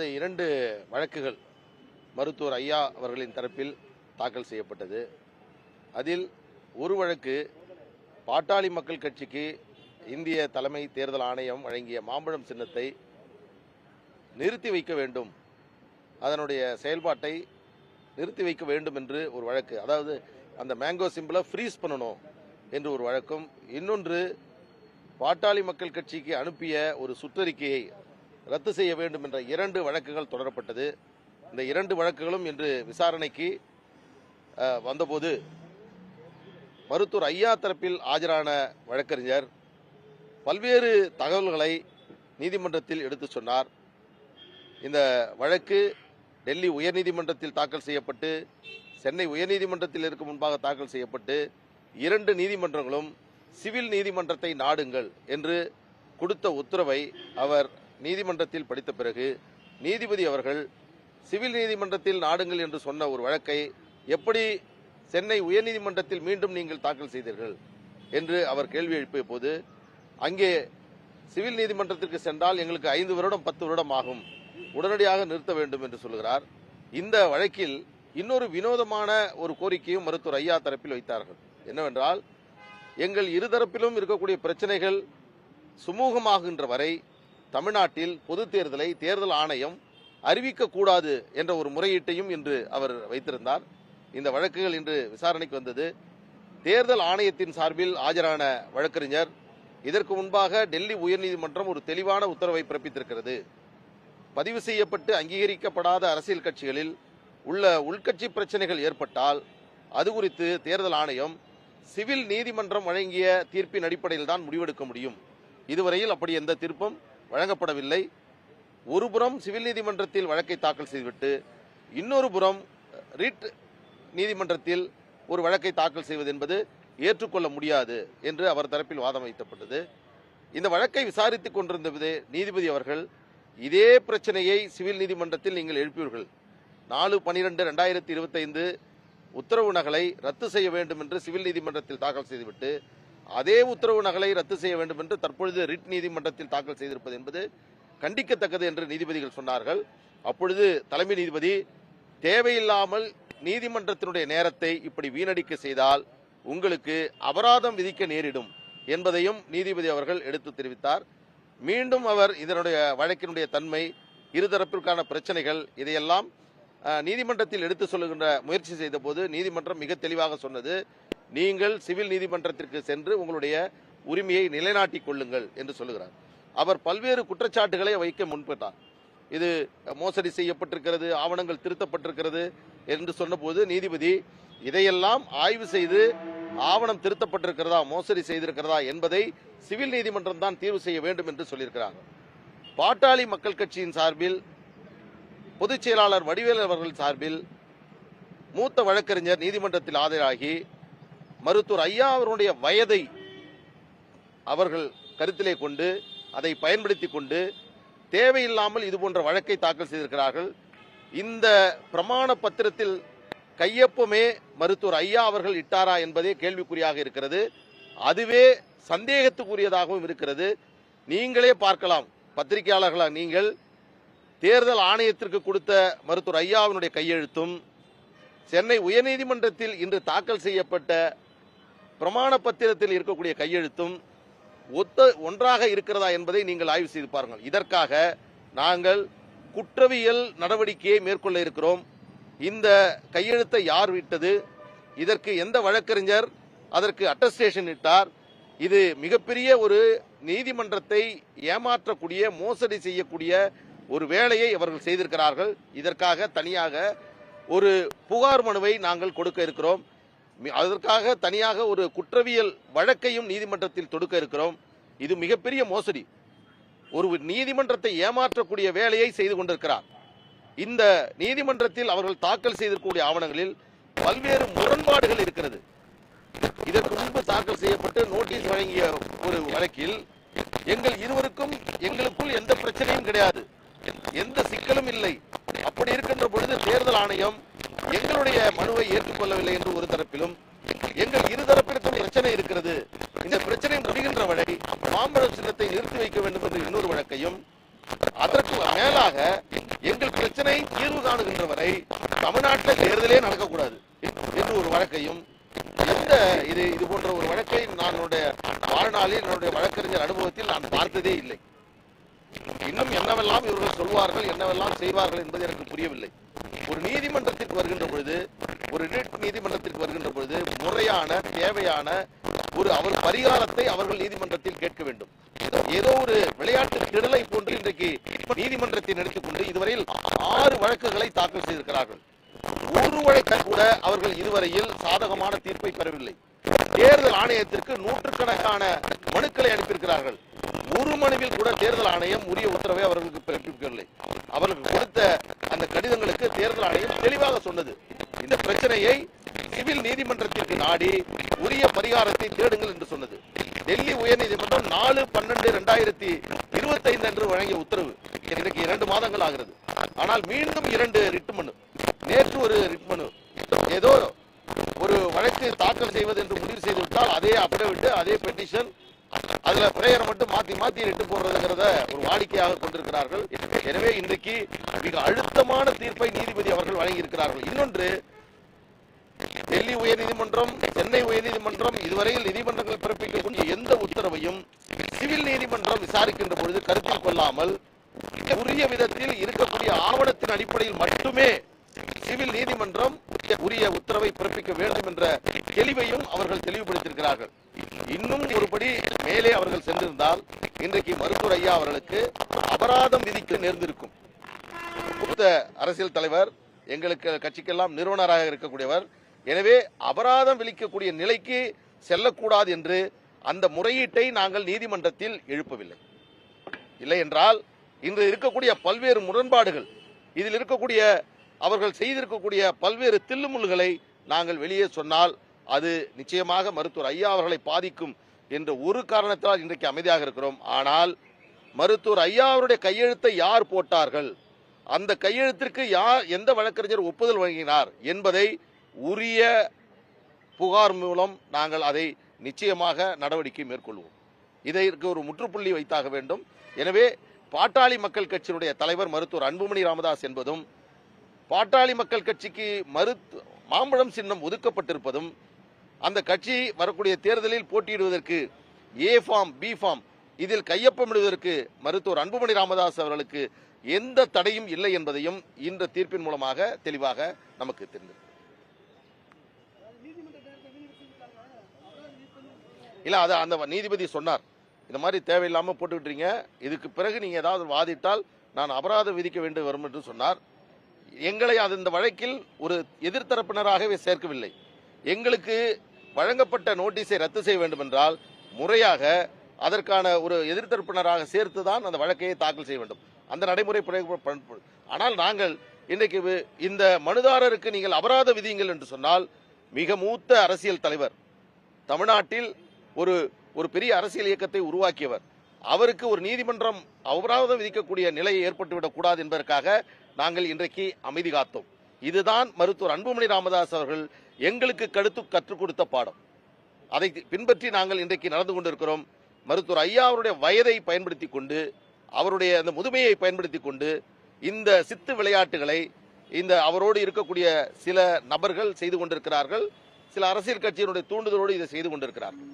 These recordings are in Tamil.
அதாவது 2 வழக்குகள் மருத்துவர் ஐயா அவர்களின் தரப்பில் தாக்கல் செய்யப்பட்டது. அதில் ஒரு வழக்கு பாட்டாளி மக்கள் கட்சிக்கு இந்திய தலைமை தேர்தல் ஆணையம் வழங்கிய மாம்பழம் சின்னத்தை நிறுத்தி வைக்க வேண்டும், அதனுடைய செயல்பாட்டை நிறுத்தி வைக்க வேண்டும் என்று ஒரு வழக்கு, அதாவது அந்த மேங்கோ சிம்பிளை ஃப்ரீஸ் பண்ணணும் என்று ஒரு வழக்கும், இன்னொன்று பாட்டாளி மக்கள் கட்சிக்கு அனுப்பிய ஒரு சுற்றறிக்கையை ரத்து செய்ய வேண்டும் என்ற 2 வழக்குகள் தொடரப்பட்டது. இந்த 2 வழக்குகளும் இன்று விசாரணைக்கு வந்தபோது மருத்துவர் ஐயா தரப்பில் ஆஜரான வழக்கறிஞர் பல்வேறு தகவல்களை நீதிமன்றத்தில் எடுத்து சொன்னார். இந்த வழக்கு டெல்லி உயர்நீதிமன்றத்தில் தாக்கல் செய்யப்பட்டு சென்னை உயர்நீதிமன்றத்தில் இருக்கும் முன்பாக தாக்கல் செய்யப்பட்டு 2 நீதிமன்றங்களும் சிவில் நீதிமன்றத்தை நாடுங்கள் என்று கொடுத்த உத்தரவை அவர் நீதிமன்றத்தில் படித்த பிறகு நீதிபதி அவர்கள் சிவில் நீதிமன்றத்தில் நாடுங்கள் என்று சொன்ன ஒரு வழக்கை எப்படி சென்னை உயர்நீதிமன்றத்தில் மீண்டும் நீங்கள் தாக்கல் செய்தீர்கள் என்று அவர் கேள்வி எழுப்பிய போது, அங்கே சிவில் நீதிமன்றத்திற்கு சென்றால் எங்களுக்கு 5 வருடம் 10 வருடம் ஆகும், உடனடியாக நிறுத்த வேண்டும் என்று சொல்கிறார். இந்த வழக்கில் இன்னொரு வினோதமான ஒரு கோரிக்கையும் மருத்துவர் ஐயா தரப்பில் வைத்தார்கள். என்னவென்றால், எங்கள் இருதரப்பிலும் இருக்கக்கூடிய பிரச்சனைகள் சுமூகமாகின்ற வரை தமிழ்நாட்டில் பொது தேர்தலை தேர்தல் ஆணையம் அறிவிக்கக்கூடாது என்ற ஒரு முறையீட்டையும் இன்று அவர் வைத்திருந்தார். இந்த வழக்குகள் இன்று விசாரணைக்கு வந்தது. தேர்தல் ஆணையத்தின் சார்பில் ஆஜரான வழக்கறிஞர் இதற்கு முன்பாக டெல்லி உயர்நீதிமன்றம் ஒரு தெளிவான உத்தரவை பிறப்பித்திருக்கிறது. பதிவு செய்யப்பட்டு அங்கீகரிக்கப்படாத அரசியல் கட்சிகளில் உள்ள உள்கட்சி பிரச்சனைகள் ஏற்பட்டால் அது குறித்து தேர்தல் ஆணையம் சிவில் நீதிமன்றம் வழங்கிய தீர்ப்பின் அடிப்படையில் தான் முடிவெடுக்க முடியும். இதுவரையில் அப்படி எந்த தீர்ப்பும் வழங்கப்படவில்லை. ஒரு புறம் சிவில் நீதிமன்றத்தில் வழக்கை தாக்கல் செய்துவிட்டு இன்னொரு புறம் ரிட் நீதிமன்றத்தில் ஒரு வழக்கை தாக்கல் செய்வது என்பது ஏற்றுக்கொள்ள முடியாது என்று அவர் தரப்பில் வாதம் வைக்கப்பட்டது. இந்த வழக்கை விசாரித்துக் கொண்டிருந்த நீதிபதி அவர்கள் இதே பிரச்சனையை சிவில் நீதிமன்றத்தில் நீங்கள் எழுப்பியீர்கள், 4/12/2025 உத்தரவு நகலை ரத்து செய்ய வேண்டும் என்று சிவில் நீதிமன்றத்தில் தாக்கல் செய்துவிட்டு அதே உத்தரவு நகலை ரத்து செய்ய வேண்டும் என்று தற்பொழுது ரிட் நீதிமன்றத்தில் தாக்கல் செய்திருப்பது என்பது கண்டிக்கத்தக்கது என்று நீதிபதிகள் சொன்னார்கள். அப்பொழுது தலைமை நீதிபதி, தேவையில்லாமல் நீதிமன்றத்தினுடைய நேரத்தை இப்படி வீணடிக்க செய்தால் உங்களுக்கு அபராதம் விதிக்க நேரிடும் என்பதையும் நீதிபதி அவர்கள் எடுத்து தெரிவித்தார். மீண்டும் அவர் இதனுடைய வழக்கினுடைய தன்மை, இருதரப்பிற்கான பிரச்சனைகள், இதையெல்லாம் நீதிமன்றத்தில் எடுத்து சொல்லுகின்ற முயற்சி செய்த போது நீதிமன்றம் மிக தெளிவாக சொன்னது, நீங்கள் சிவில் நீதிமன்றத்திற்கு சென்று உங்களுடைய உரிமையை நிலைநாட்டிக் கொள்ளுங்கள் என்று சொல்லுகிறார். அவர் பல்வேறு குற்றச்சாட்டுகளை வைக்க முன்பட்டார். இது மோசடி செய்யப்பட்டிருக்கிறது, ஆவணங்கள் திருத்தப்பட்டிருக்கிறது என்று சொன்னபோது நீதிபதி இதையெல்லாம் ஆய்வு செய்து ஆவணம் திருத்தப்பட்டிருக்கிறதா, மோசடி செய்திருக்கிறதா என்பதை சிவில் நீதிமன்றம் தான் தீர்வு செய்ய வேண்டும் என்று சொல்லியிருக்கிறார். பாட்டாளி மக்கள் கட்சியின் சார்பில் பொதுச் செயலாளர் வடிவேலு அவர்கள் சார்பில் மூத்த வழக்கறிஞர் நீதிமன்றத்தில் ஆஜராகி மருத்துவர் ஐயா அவருடைய வயதை அவர்கள் கருத்திலே கொண்டு அதை பயன்படுத்திக் கொண்டு தேவையில்லாமல் இதுபோன்ற வழக்கை தாக்கல் செய்திருக்கிறார்கள். இந்த பிரமாண பத்திரத்தில் கையொப்பமே மருத்துவர் ஐயா அவர்கள் இட்டாரா என்பதே கேள்விக்குறியாக இருக்கிறது. அதுவே சந்தேகத்துக்குரியதாகவும் இருக்கிறது. நீங்களே பார்க்கலாம், பத்திரிகையாளர்களாக நீங்கள் தேர்தல் ஆணையத்திற்கு கொடுத்த மருத்துவர் ஐயாவினுடைய கையெழுத்தும் சென்னை உயர்நீதிமன்றத்தில் இன்று தாக்கல் செய்யப்பட்ட பிரமாண பத்திரத்தில் இருக்கக்கூடிய கையெழுத்தும் ஒன்றாக இருக்கிறதா என்பதை நீங்கள் ஆய்வு செய்து பாருங்கள். இதற்காக நாங்கள் குற்றவியல் நடவடிக்கையை மேற்கொள்ள இருக்கிறோம். இந்த கையெழுத்தை யார் விட்டது, இதற்கு எந்த வழக்கறிஞர் அதற்கு அட்டஸ்டேஷன் இட்டார், இது மிகப்பெரிய ஒரு நீதிமன்றத்தை ஏமாற்றக்கூடிய, மோசடி செய்யக்கூடிய ஒரு வேலையை அவர்கள் செய்திருக்கிறார்கள். இதற்காக தனியாக ஒரு புகார் மனுவை நாங்கள் கொடுக்க இருக்கிறோம். அதற்காக தனியாக ஒரு குற்றவியல் வழக்கையும் நீதிமன்றத்தில் தொடுக்க இருக்கிறோம். இது மிகப்பெரிய மோசடி, ஒரு நீதிமன்றத்தை ஏமாற்றக்கூடிய வேலையை செய்து கொண்டிருக்கிறார். இந்த நீதிமன்றத்தில் அவர்கள் தாக்கல் செய்திருக்கக்கூடிய ஆவணங்களில் பல்வேறு முரண்பாடுகள் இருக்கிறது. இதற்கு முன்பு தாக்கல் செய்யப்பட்டு நோட்டீஸ் வழங்கிய ஒரு வழக்கில் எங்கள் இருவருக்கும் எங்களுக்குள் எந்த பிரச்சனையும் கிடையாது, எந்த சிக்கலும் இல்லை. அப்படி இருக்கின்ற பொழுது தேர்தல் ஆணையம் எங்களுடைய மனுவை ஏற்றுக்கொள்ளவில்லை என்று ஒரு தரப்பிலும், எங்கள் இருதரப்பிற்கும் பிரச்சனை இருக்கிறது, இந்த பிரச்சனை முடிகின்ற வரை மாம்பழ சின்னத்தை நிறுத்தி வைக்க வேண்டும் என்று இன்னொரு வழக்கையும், அதற்கு மேலாக எங்கள் பிரச்சனை தீர்வு காணுகின்ற வரை தமிழ்நாட்டில் தேர்தலே நடக்கக்கூடாது என்று ஒரு வழக்கையும், இது போன்ற ஒரு வழக்கை என்னுடைய வாழ்நாளில் என்னுடைய வழக்கறிஞர் அனுபவத்தில் நான் பார்த்ததே இல்லை. இன்னும் என்னவெல்லாம் இவர்கள் சொல்வார்கள், என்னவெல்லாம் செய்வார்கள் என்பது எனக்கு புரியவில்லை. ஒரு நீதிமன்றத்திற்கு வருகின்ற பொழுது, ஒரு நீதிமன்றத்திற்கு வருகின்ற பொழுது முறையான தேவையான அவர் பரிகாரத்தை அவர்கள் நீதிமன்றத்தில் கேட்க வேண்டும். ஏதோ ஒரு விளையாட்டு திடலை போன்று இன்றைக்கு நீதிமன்றத்தை எடுத்துக்கொண்டு இதுவரையில் 6 வழக்குகளை தாக்கல் செய்திருக்கிறார்கள். ஒரு வழக்கை கூட அவர்கள் இதுவரையில் சாதகமான தீர்ப்பை பெறவில்லை. தேர்தல் ஆணையத்திற்கு நூற்றுக்கணக்கான மனுக்களை அனுப்பியிருக்கிறார்கள். ஒரு மனுவில் கூட தேர்தல் ஆணையம் உரிய உத்தரவை அவர்களுக்கு பிறப்பிக்கவில்லை. அவர்களுக்கு கொடுத்த அந்த கடிதங்களுக்கு தேர்தல் ஆணையம் தெளிவாக சொன்னது, இந்த பிரச்சனையை சிவில் நீதிமன்றத்திற்கு நாடி உரிய பரிகாரத்தை தேடுங்கள் என்று சொன்னது. டெல்லி உயர்நீதிமன்றம் 4/12/2025 அன்று வழங்கிய உத்தரவு இன்றைக்கு 2 மாதங்கள் ஆகிறது. ஆனால் மீண்டும் 2 ரிட் மனு, நேற்று ஒரு ரிட் மனு, ஏதோ ஒரு வழக்கு தாக்கல் செய்வது என்று முடிவு செய்துவிட்டால் அதே அப்டவிட், அதே பெட்டிஷன், அதுல பிரேயரை மட்டும் மாத்தி ரிட்டு போடுறதுங்கிறத ஒரு வாடிக்கையாக கொண்டிருக்கிறார்கள். எனவே இன்றைக்கு மிக அழுத்தமான தீர்ப்பை நீதிபதி அவர்கள் வழங்கியிருக்கிறார்கள். இன்னொன்று, டெல்லி உயர்நீதிமன்றம், சென்னை உயர்நீதிமன்றம் இதுவரையில் நீதிமன்றங்கள் பிறப்பிக்கக்கூடிய எந்த உத்தரவையும் சிவில் நீதிமன்றம் விசாரிக்கின்ற பொழுது கருத்தில் கொள்ளாமல் உரிய விதத்தில் இருக்கக்கூடிய ஆவணத்தின் அடிப்படையில் மட்டுமே சிவில் நீதிமன்றம் உரிய உத்தரவை பிறப்பிக்க வேண்டும் என்ற தெளிவையும் அவர்கள் தெளிவுபடுத்தியிருக்கிறார்கள். இன்னும் ஒருபடி மேலே அவர்கள் சென்றிருந்தால் இன்றைக்கு மருத்துவர் ஐயா அவர்களுக்கு அபராதம் விதிக்க நேர்ந்திருக்கும். மூத்த அரசியல் தலைவர், எங்களுக்கு கட்சிக்கெல்லாம் நிறுவனராக இருக்கக்கூடியவர். எனவே அபராதம் விதிக்கக்கூடிய நிலைக்கு செல்லக்கூடாது என்று அந்த முறையீட்டை நாங்கள் நீதிமன்றத்தில் எழுப்பவில்லை. இல்லை என்றால் இன்று இருக்கக்கூடிய பல்வேறு முரண்பாடுகள், இதில் இருக்கக்கூடிய அவர்கள் செய்திருக்கக்கூடிய பல்வேறு தில்லுமுல்களை நாங்கள் வெளியே சொன்னால் அது நிச்சயமாக மருத்துவர் ஐயா அவர்களை பாதிக்கும் என்ற ஒரு காரணத்தால் இன்றைக்கு அமைதியாக இருக்கிறோம். ஆனால் மருத்துவர் ஐயா அவருடைய கையெழுத்தை யார் போட்டார்கள், அந்த கையெழுத்திற்கு எந்த வழக்கறிஞர் ஒப்புதல் வழங்கினார் என்பதை உரிய புகார் மூலம் நாங்கள் அதை நிச்சயமாக நடவடிக்கை மேற்கொள்வோம். இதற்கு ஒரு முற்றுப்புள்ளி வைத்தாக வேண்டும். எனவே பாட்டாளி மக்கள் கட்சியினுடைய தலைவர் மருத்துவர் அன்புமணி ராமதாஸ் என்பதும், பாட்டாளி மக்கள் கட்சிக்கு மாம்பழம் சின்னம் ஒதுக்கப்பட்டிருப்பதும், அந்த கட்சி வரக்கூடிய தேர்தலில் போட்டியிடுவதற்கு ஏ ஃபார்ம், பி ஃபார்ம் இதில் கையொப்பமிடுவதற்கு மருத்துவர் அன்புமணி ராமதாஸ் அவர்களுக்கு எந்த தடையும் இல்லை என்பதையும் இந்த தீர்ப்பின் மூலமாக தெளிவாக நமக்கு தெரிந்தது. இல்ல, அது அந்த நீதிபதி சொன்னார், இந்த மாதிரி தேவையில்லாம போட்டுக்கிட்டீங்க, இதுக்கு பிறகு நீங்க ஏதாவது வாதிட்டால் நான் அபராதம் விதிக்க வேண்டி வரும் என்று சொன்னார். எங்களை அது இந்த வழக்கில் ஒரு எதிர்த்தரப்பினராகவே சேர்க்கவில்லை. எங்களுக்கு வழங்கப்பட்ட நோட்டீஸை ரத்து செய்ய வேண்டும் என்றால் முறையாக அதற்கான ஒரு எதிர்த்தரப்பினராக சேர்த்துதான் அந்த வழக்கையை தாக்கல் செய்ய வேண்டும். அந்த நடைமுறை. ஆனால் நாங்கள் இன்றைக்கு இந்த மனுதாரருக்கு நீங்கள் அபராத விதியுங்கள் என்று சொன்னால், மிக மூத்த அரசியல் தலைவர், தமிழ்நாட்டில் ஒரு பெரிய அரசியல் இயக்கத்தை உருவாக்கியவர், அவருக்கு ஒரு நீதிமன்றம் அபராதம் விதிக்கக்கூடிய நிலை ஏற்பட்டுவிடக் கூடாது என்பதற்காக நாங்கள் இன்றைக்கு அமைதி காத்தோம். இதுதான் மருத்துவர் அன்புமணி ராமதாஸ் அவர்கள் எங்களுக்கு கற்றுக் கொடுத்த பாடம். அதை பின்பற்றி நாங்கள் இன்றைக்கு நடந்து கொண்டிருக்கிறோம். மருத்துவர் ஐயா அவருடைய வயதை பயன்படுத்தி கொண்டு, அவருடைய அந்த முதுமையை பயன்படுத்தி கொண்டு இந்த சித்து விளையாட்டுகளை அவரோடு இருக்கக்கூடிய சில நபர்கள் செய்து கொண்டிருக்கிறார்கள். சில அரசியல் கட்சியினுடைய தூண்டுதலோடு இதை செய்து கொண்டிருக்கிறார்கள்.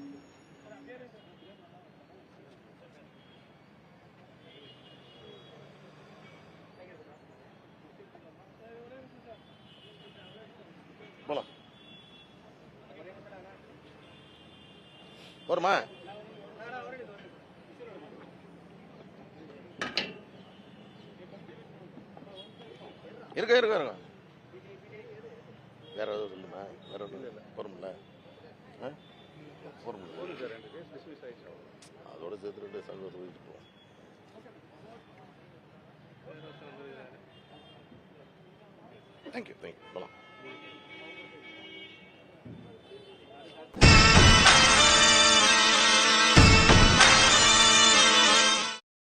வருமா? இருக்க வேற ஏதாவது சொல்லுமா? வேற வரும்ல, அதோட சேர்த்து 2 சங்கத்தை சொல்லிட்டு போவோம். தேங்க்யூ போகலாம்.